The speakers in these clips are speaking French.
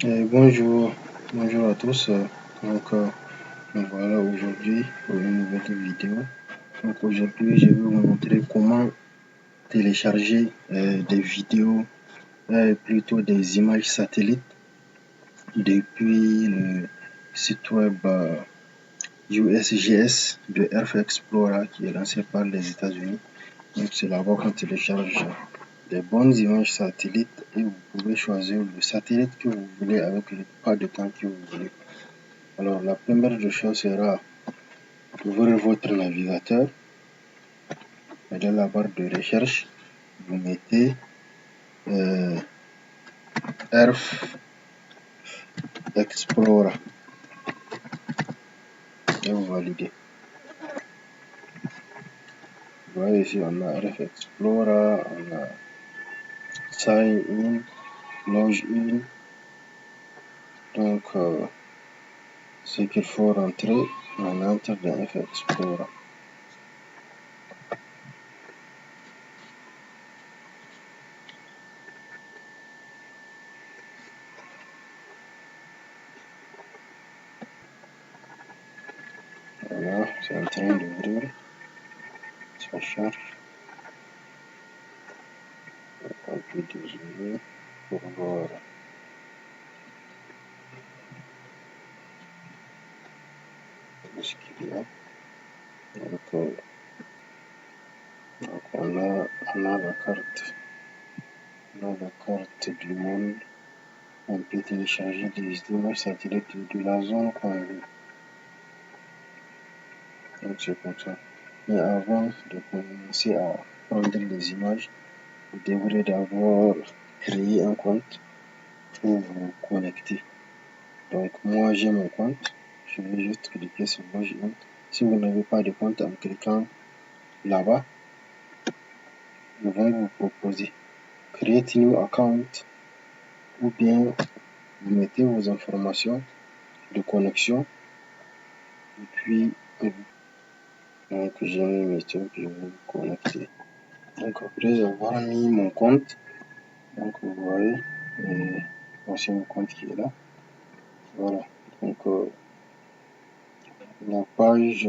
Bonjour à tous. Donc, voilà aujourd'hui pour une nouvelle vidéo. Donc aujourd'hui, je vais vous montrer comment télécharger des vidéos, plutôt des images satellites depuis le site web USGS de Earth Explorer qui est lancé par les États-Unis. Donc c'est là-bas qu'on télécharge des bonnes images satellites et vous pouvez choisir le satellite que vous voulez avec le pas de temps que vous voulez. Alors la première des choses sera ouvrir votre navigateur et dans la barre de recherche, vous mettez Earth Explorer et vous validez. Vous voyez ici on a Earth Explorer, on a Sign in, Log in. Donc ce qu'il faut rentrer, on entre dans Earth Explorer. Voilà, c'est en train d'ouvrir, ça charge. Un peu désolé pour voir ce qu'il y a. Donc on a la carte du monde. On peut télécharger des images satellites de la zone qu'on veut. Donc c'est comme ça. Mais avant de commencer à prendre les images, vous devrez d'abord créer un compte pour vous connecter. Donc moi j'ai mon compte. Je vais juste cliquer sur Login. Si vous n'avez pas de compte, en cliquant là-bas, ils vont vous proposer Create New Account ou bien vous mettez vos informations de connexion et puis donc j'ai mis mes trucs, je vais me connecter. Donc après avoir mis mon compte, donc vous voyez, voici mon compte qui est là. Voilà. Donc la page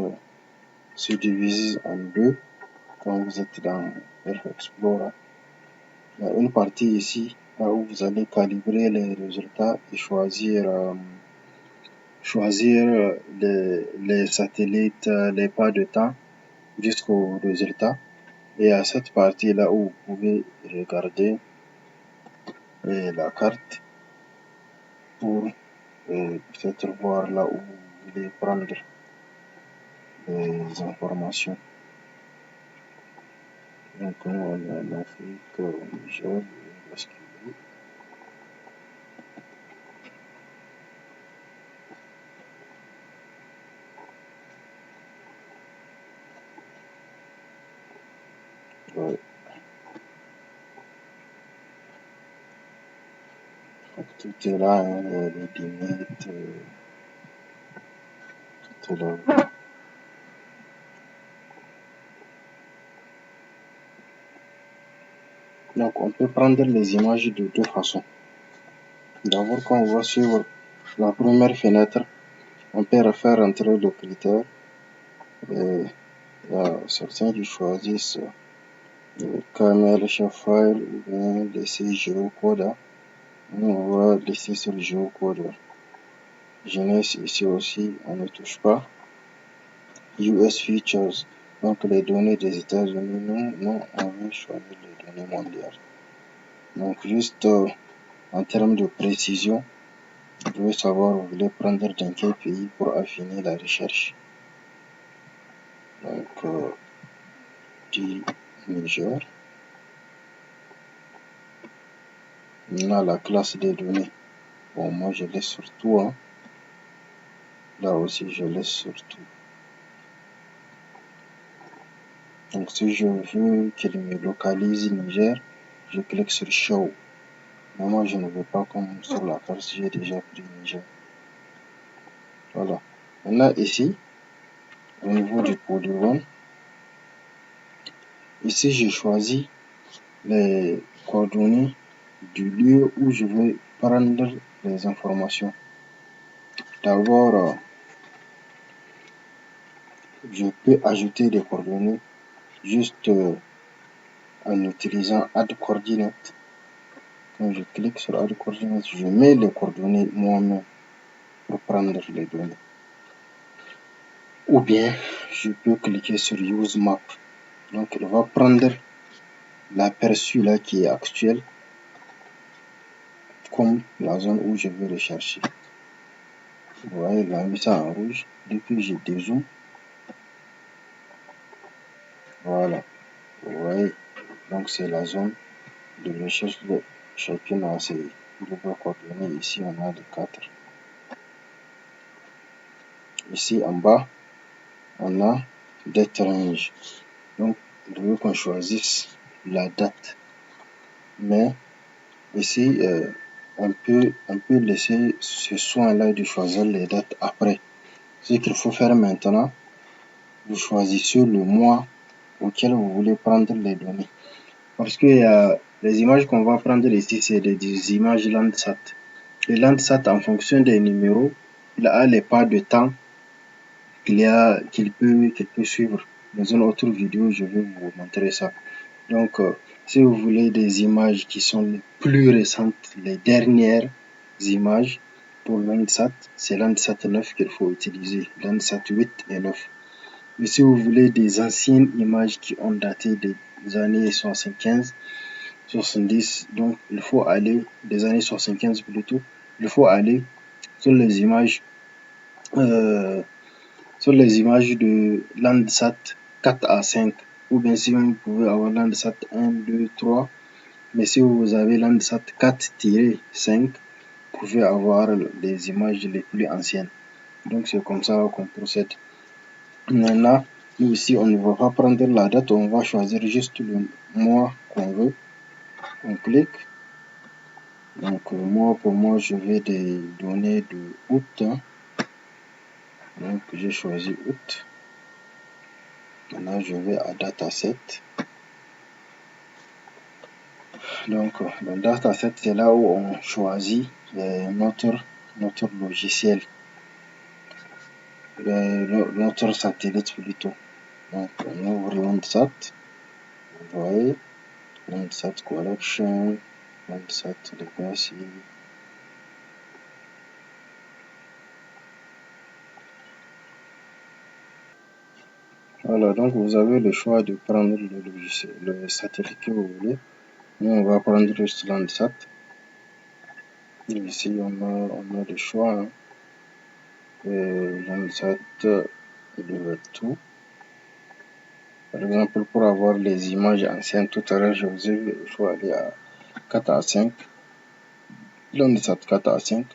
se divise en deux quand vous êtes dans Earth Explorer. Il y a une partie ici là où vous allez calibrer les résultats et choisir les satellites, les pas de temps jusqu'au résultat. Et à cette partie là où vous pouvez regarder la carte pour peut-être voir là où vous voulez prendre les informations. Donc on a l'Afrique, au Niger, le basculer. Ouais. Donc tout est là, hein, les limites, tout est là. Donc on peut prendre les images de deux façons. D'abord quand on va sur la première fenêtre, on peut faire entrer le critère. Il y a certains qui choisissent KML Shapefile ou bien laisser Geocoder. Nous on va laisser sur Geocoder. Jeunesse ici aussi, on ne touche pas. US Features, donc les données des États-Unis, nous on veut choisir les données mondiales. Donc juste en termes de précision, vous devez savoir vous voulez prendre dans quel pays pour affiner la recherche. Donc du Niger. On a la classe des données. Bon, moi je laisse sur tout, hein. Là aussi je laisse sur tout. Donc si je veux qu'il me localise Niger, je clique sur Show. Mais moi je ne veux pas comme sur la carte, j'ai déjà pris Niger. Voilà. Maintenant ici, au niveau du polygone, ici j'ai choisi les coordonnées du lieu où je veux prendre les informations. D'abord, je peux ajouter des coordonnées juste en utilisant Add Coordinate. Quand je clique sur Add Coordinate, je mets les coordonnées moi-même pour prendre les données. Ou bien, je peux cliquer sur Use Map. Donc, il va prendre l'aperçu là qui est actuel comme la zone où je veux rechercher. Vous voyez, il a mis ça en rouge. Dès que je dézoome, voilà. Vous voyez, donc c'est la zone de recherche de chacune de ces doubles coordonnées. Ici, on a les 4. Ici, en bas, on a date range. Donc, je veux qu'on choisisse la date. Mais ici, on peut laisser ce soin-là de choisir les dates après. Ce qu'il faut faire maintenant, vous choisissez le mois auquel vous voulez prendre les données. Parce que les images qu'on va prendre ici, c'est des images Landsat. Et Landsat, en fonction des numéros, il a les pas de temps qu'il peut suivre. Dans une autre vidéo, je vais vous montrer ça. Donc, si vous voulez des images qui sont les plus récentes, les dernières images pour Landsat, c'est Landsat 9 qu'il faut utiliser, Landsat 8 et 9. Mais si vous voulez des anciennes images qui ont daté des années 75, 70, donc il faut aller, des années 75 plutôt, il faut aller sur les images, de Landsat 4 à 5, ou bien si vous pouvez avoir Landsat 1, 2, 3, mais si vous avez Landsat 4-5, vous pouvez avoir les images les plus anciennes. Donc c'est comme ça qu'on procède. Maintenant, nous ici, on ne va pas prendre la date, on va choisir juste le mois qu'on veut. On clique. Donc, moi, pour moi, je vais des données de août. Donc, j'ai choisi août. Maintenant, je vais à dataset. Donc, le dataset, c'est là où on choisit notre logiciel, notre satellite plutôt. Donc, on ouvre Landsat. Vous voyez, Landsat Collection, Landsat Legacy. Voilà, donc vous avez le choix de prendre le logiciel, le satellite que vous voulez. Nous, on va prendre juste Landsat. Ici, on a le choix. Hein. Landsat de tout. Par exemple, pour avoir les images anciennes, tout à l'heure, je vous ai vu le choix aller à 4 à 5. Landsat 4 à 5.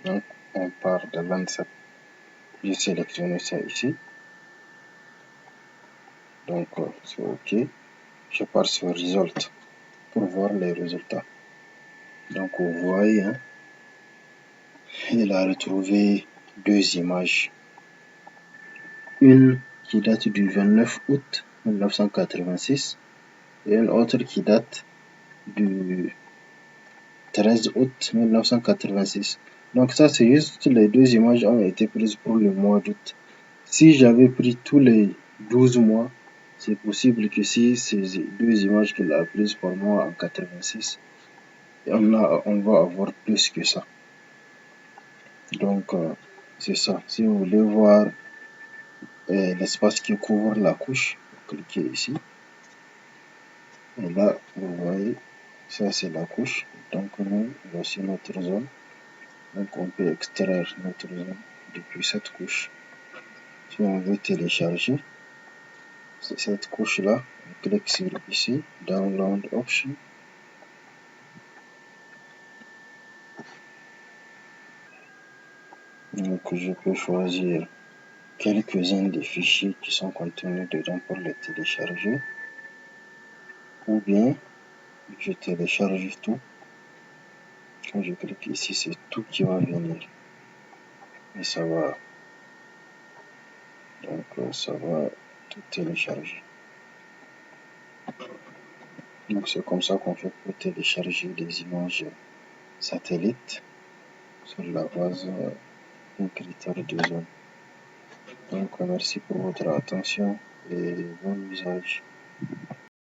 Donc, on part de Landsat. J'ai sélectionné ça ici. Donc, c'est OK. Je pars sur Result pour voir les résultats. Donc, vous voyez, hein, il a retrouvé 2 images. Une qui date du 29 août 1986 et une autre qui date du 13 août 1986. Donc ça, c'est juste les 2 images ont été prises pour le mois d'août. Si j'avais pris tous les 12 mois, c'est possible que si ces 2 images qu'il a prises par mois en 86, on va avoir plus que ça. Donc, c'est ça. Si vous voulez voir l'espace qui couvre la couche, vous cliquez ici. Et là, vous voyez, ça c'est la couche. Donc, nous, voici notre zone. Donc, on peut extraire notre zone depuis cette couche. Si on veut télécharger cette couche-là, on clique sur ici, Download Option. Donc, je peux choisir quelques-uns des fichiers qui sont contenus dedans pour les télécharger. Ou bien, je télécharge tout. Quand je clique ici, c'est tout qui va venir. Et ça va. Donc, ça va tout télécharger. Donc, c'est comme ça qu'on fait pour télécharger des images satellite sur la base d'un critère de zone. Donc, merci pour votre attention et bon usage.